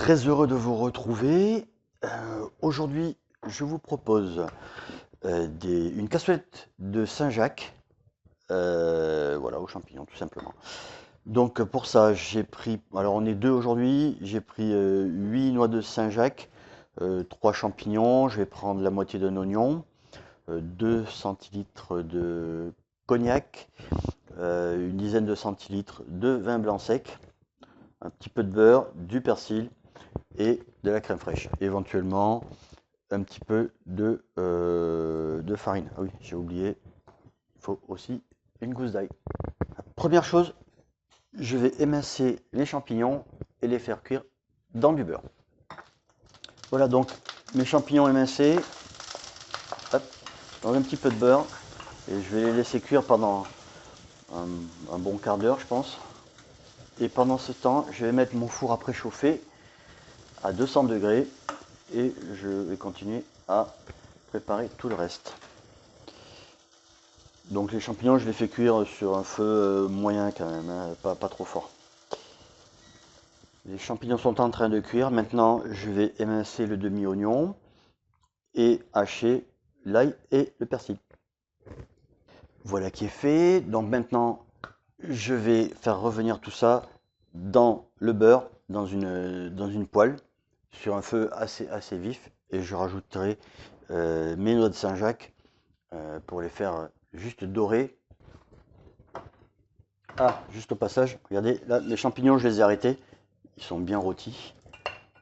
Très heureux de vous retrouver. Aujourd'hui, je vous propose une cassolette de Saint-Jacques, voilà, aux champignons tout simplement. Donc pour ça, j'ai pris, alors on est deux aujourd'hui, j'ai pris 8 noix de Saint-Jacques, 3 champignons, je vais prendre la moitié d'un oignon, 2 centilitres de cognac, une dizaine de centilitres de vin blanc sec, un petit peu de beurre, du persil et de la crème fraîche. Éventuellement, un petit peu de farine. Ah oui, j'ai oublié, il faut aussi une gousse d'ail. Première chose, je vais émincer les champignons et les faire cuire dans du beurre. Voilà donc mes champignons émincés, hop, dans un petit peu de beurre, et je vais les laisser cuire pendant un bon quart d'heure, je pense. Et pendant ce temps, je vais mettre mon four à préchauffer à 200 degrés et je vais continuer à préparer tout le reste. Donc les champignons, je les fais cuire sur un feu moyen quand même, hein, pas trop fort. Les champignons sont en train de cuire. Maintenant, je vais émincer le demi-oignon et hacher l'ail et le persil. Voilà qui est fait. Donc maintenant, je vais faire revenir tout ça dans le beurre, dans une poêle, sur un feu assez vif. Et je rajouterai mes noix de Saint-Jacques pour les faire juste dorer. Ah, juste au passage, regardez, là, les champignons, je les ai arrêtés. Ils sont bien rôtis.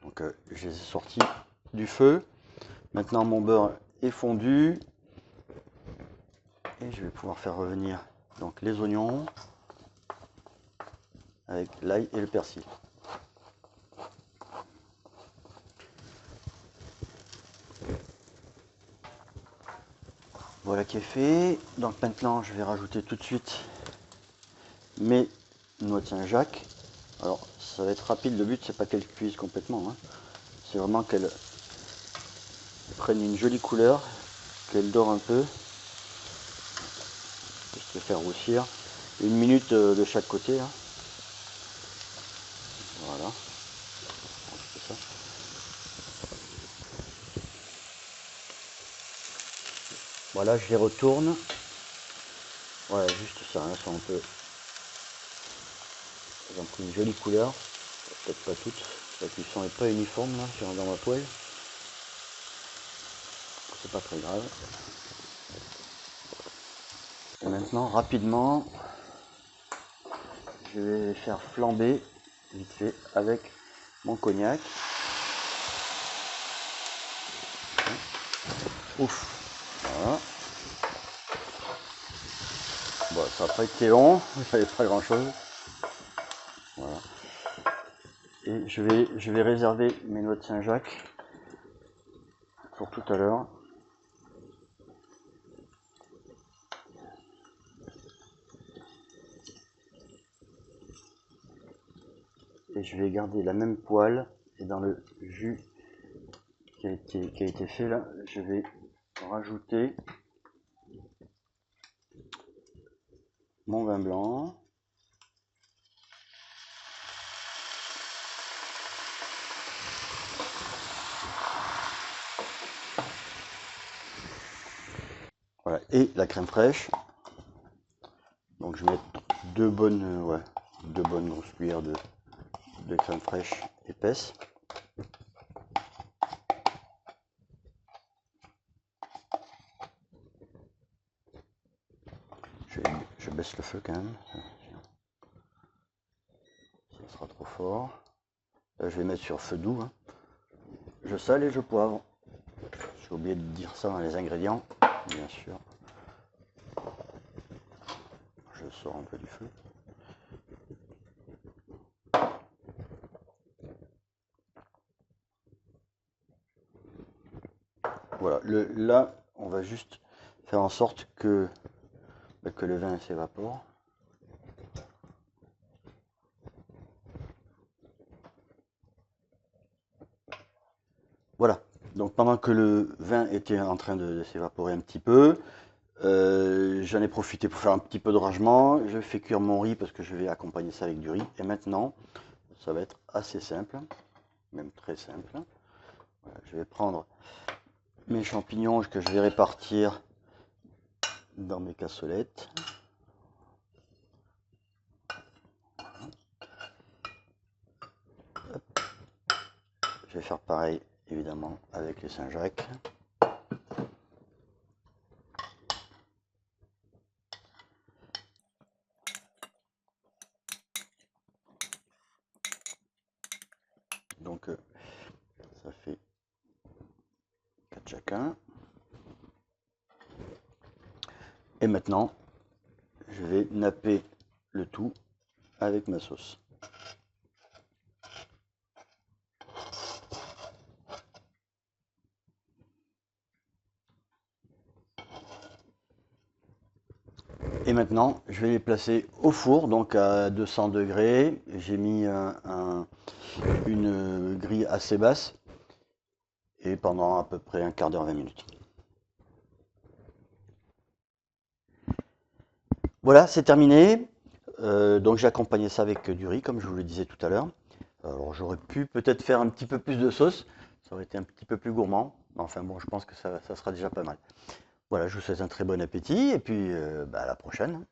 Donc, je les ai sortis du feu. Maintenant, mon beurre est fondu. Et je vais pouvoir faire revenir donc, les oignons avec l'ail et le persil. Voilà qui est fait. Donc maintenant, je vais rajouter tout de suite mes noix de Saint-Jacques. Alors, ça va être rapide. Le but, c'est pas qu'elles cuisent complètement. Hein. C'est vraiment qu'elles prennent une jolie couleur, qu'elles dorent un peu. Juste les faire roussir. 1 minute de chaque côté. Hein. Voilà. Ça. Voilà, je les retourne. Voilà, juste ça. Hein, sont un peu. Elles ont pris une jolie couleur. Peut-être pas toutes. La cuisson n'est pas uniforme là, dans ma poêle. C'est pas très grave. Et maintenant, rapidement, je vais les faire flamber vite fait avec mon cognac. Ouf, voilà. Bon, ça n'a pas été long, il fallait pas grand chose. Voilà. Et je vais réserver mes noix de Saint-Jacques pour tout à l'heure. Et je vais garder la même poêle et dans le jus qui a été fait là, je vais rajouter mon vin blanc. Voilà, et la crème fraîche. Donc je vais mettre deux bonnes grosses cuillères de crème fraîche épaisse. Je baisse le feu quand même. Ça sera trop fort. Là, je vais mettre sur feu doux. Hein. Je sale et je poivre. J'ai oublié de dire ça dans les ingrédients, bien sûr. Je sors un peu du feu. Voilà, là, on va juste faire en sorte que le vin s'évapore. Voilà, donc pendant que le vin était en train de s'évaporer un petit peu, j'en ai profité pour faire un petit peu de rangement. Je fais cuire mon riz parce que je vais accompagner ça avec du riz. Et maintenant, ça va être assez simple. même très simple. Voilà, je vais prendre mes champignons que je vais répartir dans mes cassolettes. Hop. Je vais faire pareil évidemment avec les Saint-Jacques. Donc ça fait 4 chacun. Et maintenant, je vais napper le tout avec ma sauce. Et maintenant, je vais les placer au four, donc à 200 degrés. J'ai mis une grille assez basse et pendant à peu près un quart d'heure, 20 minutes. Voilà, c'est terminé. Donc j'ai accompagné ça avec du riz, comme je vous le disais tout à l'heure. Alors j'aurais pu peut-être faire un petit peu plus de sauce, ça aurait été un petit peu plus gourmand. Enfin bon, je pense que ça sera déjà pas mal. Voilà, je vous souhaite un très bon appétit et puis à la prochaine.